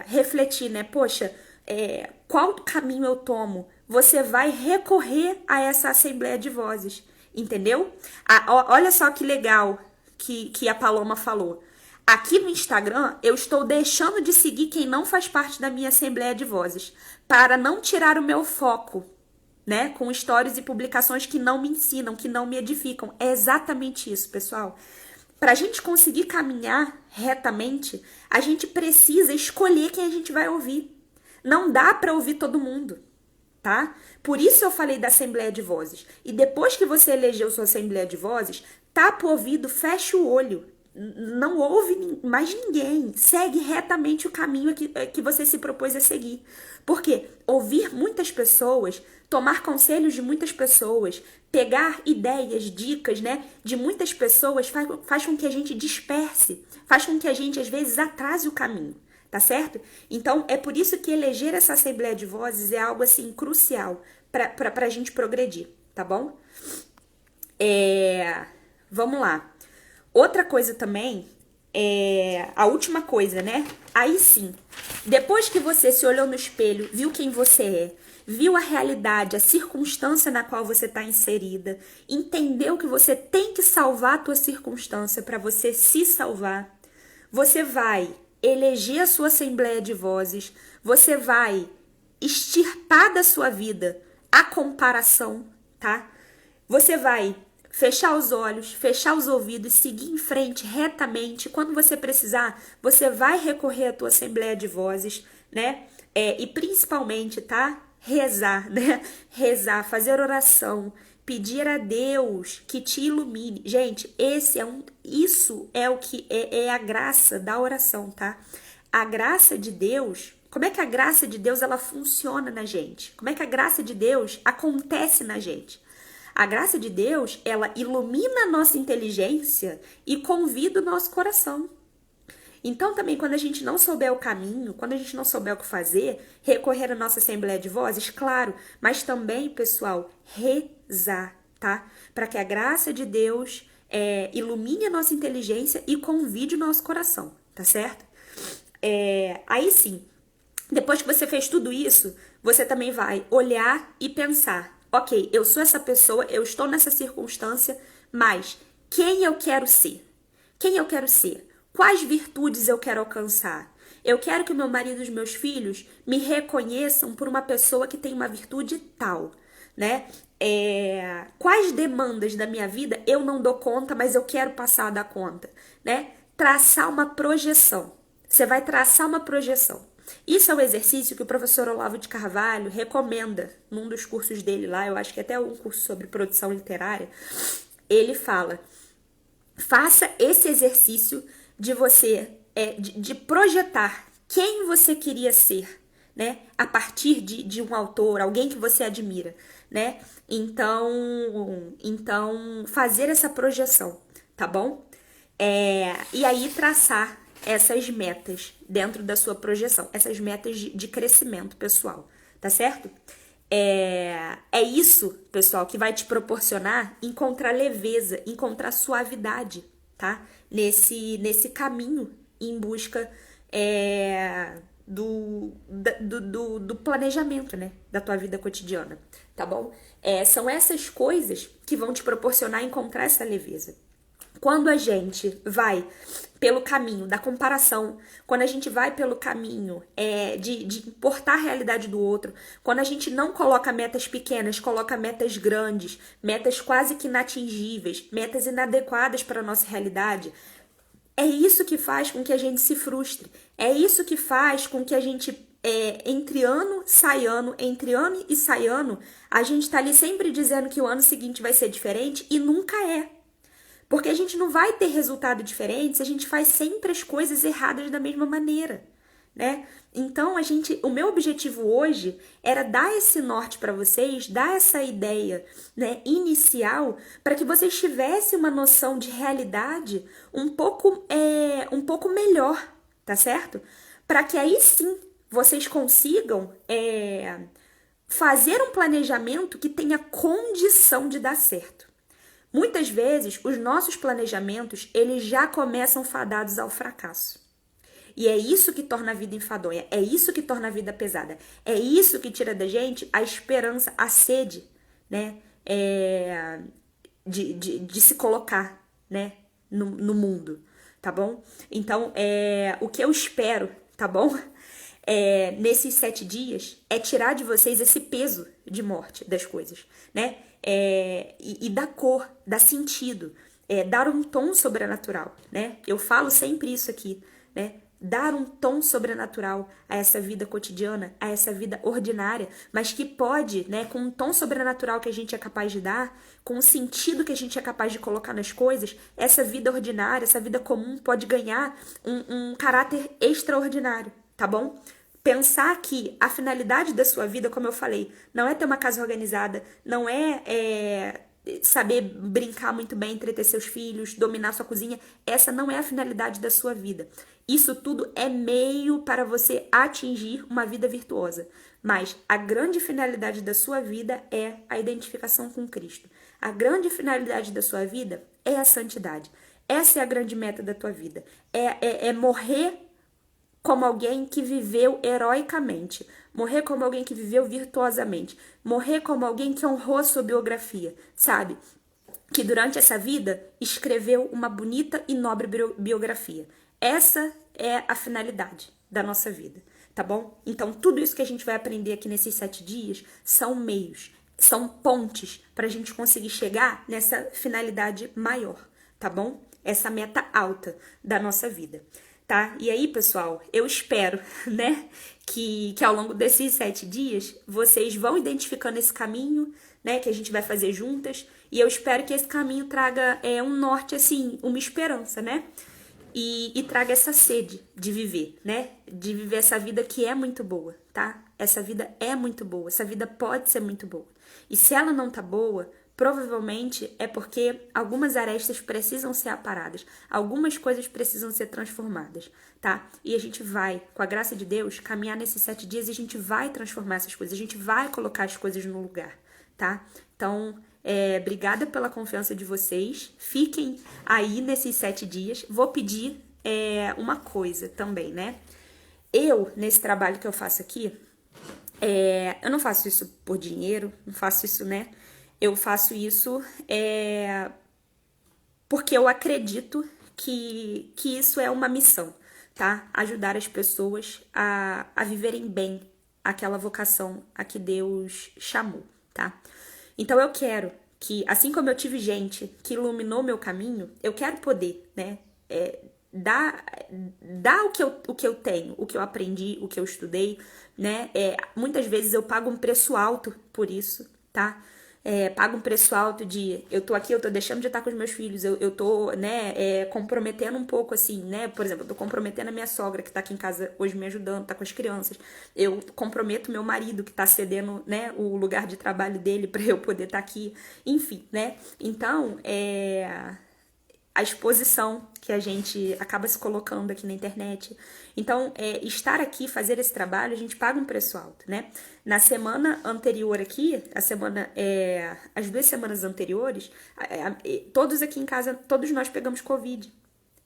refletir, né? Poxa, qual caminho eu tomo? Você vai recorrer a essa assembleia de vozes, entendeu? Olha só que legal que a Paloma falou. Aqui no Instagram, eu estou deixando de seguir quem não faz parte da minha assembleia de vozes, para não tirar o meu foco, né? Com stories e publicações que não me ensinam, que não me edificam. É exatamente isso, pessoal. Para a gente conseguir caminhar retamente, a gente precisa escolher quem a gente vai ouvir. Não dá para ouvir todo mundo, tá? Por isso eu falei da Assembleia de Vozes. E depois que você elegeu sua Assembleia de Vozes, tapa o ouvido, fecha o olho. Não ouve mais ninguém. Segue retamente o caminho que você se propôs a seguir. Porque ouvir muitas pessoas, tomar conselhos de muitas pessoas, pegar ideias, dicas, né, de muitas pessoas faz com que a gente disperse, faz com que a gente, às vezes, atrase o caminho. Tá certo? Então, é por isso que eleger essa Assembleia de Vozes é algo, assim, crucial pra gente progredir, tá bom? Vamos lá. Outra coisa também, a última coisa, né? Aí sim, depois que você se olhou no espelho, viu quem você é, viu a realidade, a circunstância na qual você está inserida, entendeu que você tem que salvar a tua circunstância para você se salvar, você vai eleger a sua Assembleia de Vozes, você vai extirpar da sua vida a comparação, tá? Você vai fechar os olhos, fechar os ouvidos, seguir em frente retamente. Quando você precisar, você vai recorrer à tua Assembleia de Vozes, né? E principalmente, tá? Rezar, né? Rezar, fazer oração, pedir a Deus que te ilumine. Gente, isso é o que é a graça da oração, tá? A graça de Deus, como é que a graça de Deus ela funciona na gente? Como é que a graça de Deus acontece na gente? A graça de Deus, ela ilumina a nossa inteligência e convida o nosso coração. Então, também, quando a gente não souber o caminho, quando a gente não souber o que fazer, recorrer à nossa Assembleia de Vozes, claro, mas também, pessoal, rezar, tá? Para que a graça de Deus ilumine a nossa inteligência e convide o nosso coração, tá certo? Aí sim, depois que você fez tudo isso, você também vai olhar e pensar, ok, eu sou essa pessoa, eu estou nessa circunstância, mas quem eu quero ser? Quem eu quero ser? Quais virtudes eu quero alcançar? Eu quero que o meu marido e os meus filhos me reconheçam por uma pessoa que tem uma virtude tal, né? Quais demandas da minha vida eu não dou conta, mas eu quero passar a dar conta, né? Traçar uma projeção. Você vai traçar uma projeção. Isso é um exercício que o professor Olavo de Carvalho recomenda num dos cursos dele lá, eu acho que até um curso sobre produção literária. Ele fala, faça esse exercício de você, de projetar quem você queria ser, né? A partir de um autor, alguém que você admira, né? Então fazer essa projeção, tá bom? E aí traçar essas metas dentro da sua projeção, essas metas de crescimento pessoal, tá certo? É isso, pessoal, que vai te proporcionar encontrar leveza, encontrar suavidade, tá? Nesse caminho em busca do planejamento, né? Da tua vida cotidiana, tá bom? São essas coisas que vão te proporcionar encontrar essa leveza. Quando a gente vai pelo caminho da comparação, quando a gente vai pelo caminho de importar a realidade do outro, quando a gente não coloca metas pequenas, coloca metas grandes, metas quase que inatingíveis, metas inadequadas para a nossa realidade, é isso que faz com que a gente se frustre. É isso que faz com que a gente, entre ano e sai ano, a gente tá ali sempre dizendo que o ano seguinte vai ser diferente e nunca é. Porque a gente não vai ter resultado diferente se a gente faz sempre as coisas erradas da mesma maneira, né? Então, o meu objetivo hoje era dar esse norte para vocês, dar essa ideia, né, inicial, para que vocês tivessem uma noção de realidade um pouco melhor, tá certo? Para que aí sim vocês consigam fazer um planejamento que tenha condição de dar certo. Muitas vezes, os nossos planejamentos, eles já começam fadados ao fracasso. E é isso que torna a vida enfadonha, é isso que torna a vida pesada, é isso que tira da gente a esperança, a sede, né, de se colocar, né, no mundo, tá bom? Então, o que eu espero, tá bom? Nesses 7 dias, é tirar de vocês esse peso de morte das coisas, né? E dar cor, dar sentido. dar um tom sobrenatural, né? Eu falo sempre isso aqui, né? Dar um tom sobrenatural a essa vida cotidiana, a essa vida ordinária, mas que pode, né, com um tom sobrenatural que a gente é capaz de dar, com o sentido que a gente é capaz de colocar nas coisas, essa vida ordinária, essa vida comum pode ganhar um caráter extraordinário, tá bom? Pensar que a finalidade da sua vida, como eu falei, não é ter uma casa organizada, não é saber brincar muito bem, entreter seus filhos, dominar sua cozinha. Essa não é a finalidade da sua vida. Isso tudo é meio para você atingir uma vida virtuosa. Mas a grande finalidade da sua vida é a identificação com Cristo. A grande finalidade da sua vida é a santidade. Essa é a grande meta da tua vida. É morrer como alguém que viveu heroicamente, morrer como alguém que viveu virtuosamente, morrer como alguém que honrou a sua biografia, sabe? Que durante essa vida escreveu uma bonita e nobre biografia. Essa é a finalidade da nossa vida, tá bom? Então, tudo isso que a gente vai aprender aqui nesses 7 dias são meios, são pontes para a gente conseguir chegar nessa finalidade maior, tá bom? Essa meta alta da nossa vida. Tá? E aí, pessoal, eu espero, né, que ao longo desses 7 dias vocês vão identificando esse caminho, né, que a gente vai fazer juntas, e eu espero que esse caminho traga um norte, assim, uma esperança, né, e traga essa sede de viver, né, de viver essa vida que é muito boa, tá? Essa vida é muito boa, essa vida pode ser muito boa. E se ela não tá boa, provavelmente é porque algumas arestas precisam ser aparadas, algumas coisas precisam ser transformadas, tá? E a gente vai, com a graça de Deus, caminhar nesses 7 dias e a gente vai transformar essas coisas, a gente vai colocar as coisas no lugar, tá? Então, obrigada pela confiança de vocês, fiquem aí nesses 7 dias. Vou pedir uma coisa também, né? Eu, nesse trabalho que eu faço aqui, eu não faço isso por dinheiro, não faço isso, né? Eu faço isso porque eu acredito que isso é uma missão, tá? Ajudar as pessoas a viverem bem aquela vocação a que Deus chamou, tá? Então eu quero que, assim como eu tive gente que iluminou meu caminho, eu quero poder, né? Dar o que eu tenho, o que eu aprendi, o que eu estudei, né? Muitas vezes eu pago um preço alto por isso, tá? Pago um preço alto de eu tô aqui, eu tô deixando de estar com os meus filhos, eu tô, né, comprometendo um pouco, assim, né? Por exemplo, eu tô comprometendo a minha sogra que tá aqui em casa hoje me ajudando, tá com as crianças. Eu comprometo meu marido que tá cedendo, né, o lugar de trabalho dele pra eu poder estar aqui, enfim, né? Então, a exposição que a gente acaba se colocando aqui na internet. Então, estar aqui, fazer esse trabalho, a gente paga um preço alto, né? Na semana anterior aqui, as 2 semanas anteriores, todos aqui em casa, todos nós pegamos Covid,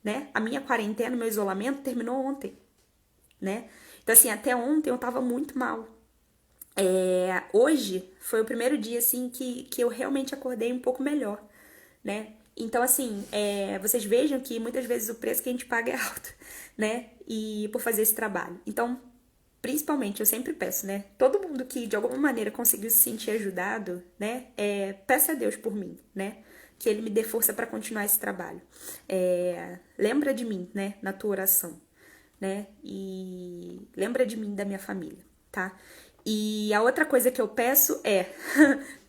né? A minha quarentena, meu isolamento terminou ontem, né? Então, assim, até ontem eu tava muito mal. Hoje foi o primeiro dia, assim, que eu realmente acordei um pouco melhor, né? Então, assim, vocês vejam que muitas vezes o preço que a gente paga é alto, né? E por fazer esse trabalho. Então, principalmente, eu sempre peço, né? Todo mundo que de alguma maneira conseguiu se sentir ajudado, né? Peça a Deus por mim, né? Que Ele me dê força para continuar esse trabalho. Lembra de mim, né? Na tua oração, né? E lembra de mim, da minha família, tá? E a outra coisa que eu peço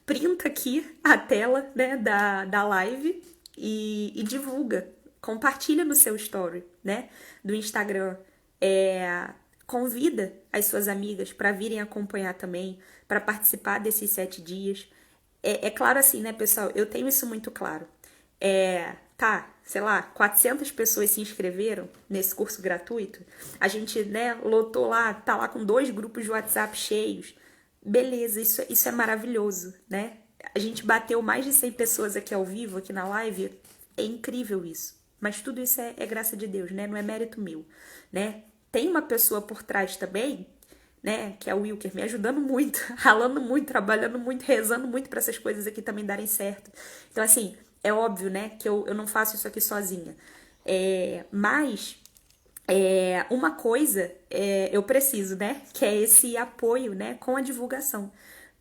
printa aqui a tela, né, da live e divulga. Compartilha no seu story, né, do Instagram. Convida as suas amigas para virem acompanhar também, para participar desses 7 dias. Claro assim, né, pessoal? Eu tenho isso muito claro. Sei lá, 400 pessoas se inscreveram nesse curso gratuito. A gente, né, lotou lá, tá lá com 2 grupos de WhatsApp cheios. Beleza, isso é maravilhoso, né? A gente bateu mais de 100 pessoas aqui ao vivo, aqui na live. É incrível isso. Mas tudo isso é graça de Deus, né? Não é mérito meu, né? Tem uma pessoa por trás também, né? Que é o Wilker, me ajudando muito, ralando muito, trabalhando muito, rezando muito para essas coisas aqui também darem certo. Então, assim, é óbvio, né? Que eu não faço isso aqui sozinha. Mas uma coisa eu preciso, né? Que é esse apoio, né? Com a divulgação.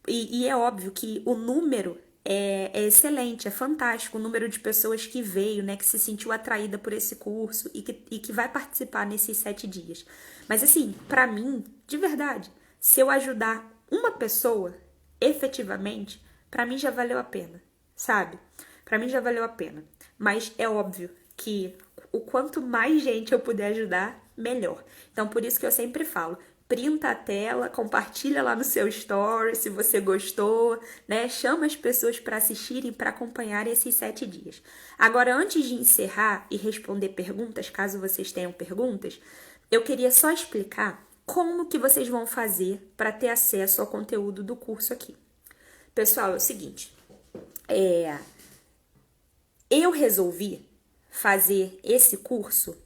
E é óbvio que o número é excelente, é fantástico o número de pessoas que veio, né, que se sentiu atraída por esse curso e que vai participar nesses 7 dias. Mas assim, pra mim, de verdade, se eu ajudar uma pessoa, efetivamente, pra mim já valeu a pena, sabe? Pra mim já valeu a pena. Mas é óbvio que o quanto mais gente eu puder ajudar, melhor. Então, por isso que eu sempre falo, printa a tela, compartilha lá no seu story se você gostou, né? Chama as pessoas para assistirem, para acompanhar esses 7 dias. Agora, antes de encerrar e responder perguntas, caso vocês tenham perguntas, eu queria só explicar como que vocês vão fazer para ter acesso ao conteúdo do curso aqui. Pessoal, é o seguinte, eu resolvi fazer esse curso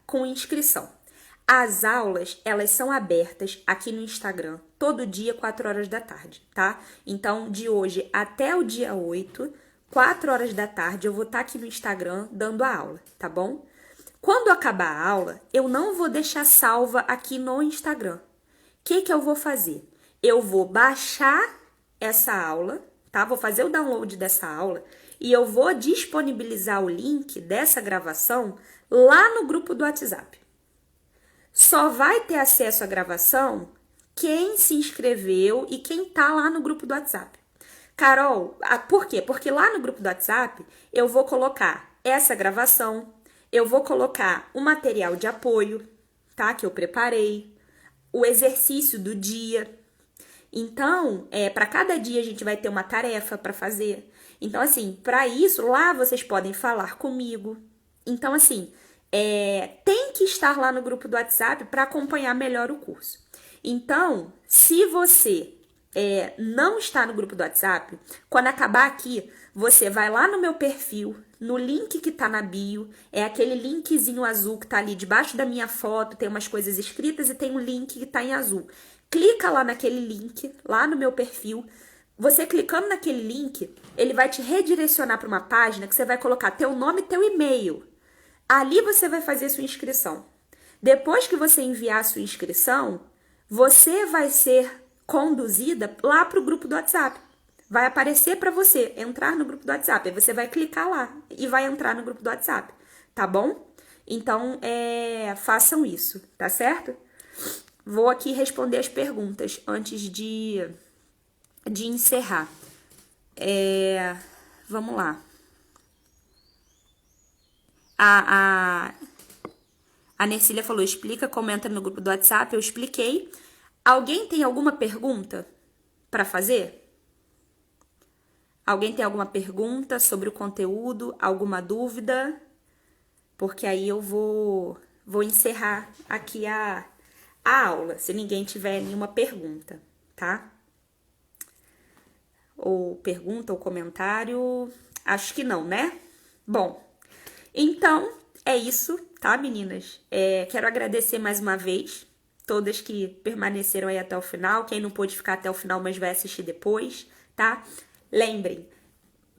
com inscrição. As aulas, elas são abertas aqui no Instagram, todo dia, 4 horas da tarde, tá? Então, de hoje até o dia 8, 4 horas da tarde, eu vou estar aqui no Instagram dando a aula, tá bom? Quando acabar a aula, eu não vou deixar salva aqui no Instagram. O que eu vou fazer? Eu vou baixar essa aula, tá? Vou fazer o download dessa aula e eu vou disponibilizar o link dessa gravação lá no grupo do WhatsApp. Só vai ter acesso à gravação quem se inscreveu e quem tá lá no grupo do WhatsApp. Carol, por quê? Porque lá no grupo do WhatsApp eu vou colocar essa gravação, eu vou colocar o material de apoio, tá? Que eu preparei, o exercício do dia. Então, para cada dia a gente vai ter uma tarefa para fazer. Então, assim, para isso, lá vocês podem falar comigo. Então, assim, tem que estar lá no grupo do WhatsApp para acompanhar melhor o curso. Então, se você não está no grupo do WhatsApp, quando acabar aqui, você vai lá no meu perfil, no link que tá na bio, é aquele linkzinho azul que tá ali debaixo da minha foto, tem umas coisas escritas e tem um link que tá em azul. Clica lá naquele link, lá no meu perfil. Você clicando naquele link, ele vai te redirecionar para uma página que você vai colocar teu nome e teu e-mail. Ali você vai fazer sua inscrição. Depois que você enviar a sua inscrição, você vai ser conduzida lá para o grupo do WhatsApp. Vai aparecer para você entrar no grupo do WhatsApp. Aí você vai clicar lá e vai entrar no grupo do WhatsApp, tá bom? Então, façam isso, tá certo? Vou aqui responder as perguntas antes de encerrar. Vamos lá. A Nercília falou, explica, comenta no grupo do WhatsApp. Eu expliquei. Alguém tem alguma pergunta para fazer? Alguém tem alguma pergunta sobre o conteúdo? Alguma dúvida? Porque aí eu vou encerrar aqui a aula, se ninguém tiver nenhuma pergunta, tá? Ou pergunta ou comentário? Acho que não, né? Bom, então é isso, tá, meninas? Quero agradecer mais uma vez todas que permaneceram aí até o final. Quem não pôde ficar até o final, mas vai assistir depois, tá? Lembrem,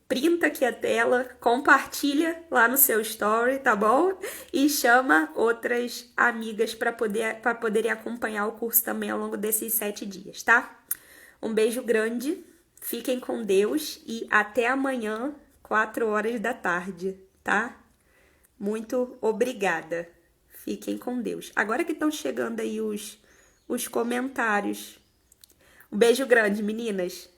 printa aqui a tela, compartilha lá no seu story, tá bom? E chama outras amigas para poderem acompanhar o curso também ao longo desses 7 dias, tá? Um beijo grande, fiquem com Deus e até amanhã, 4 horas da tarde, tá? Muito obrigada. Fiquem com Deus. Agora que estão chegando aí os comentários. Um beijo grande, meninas.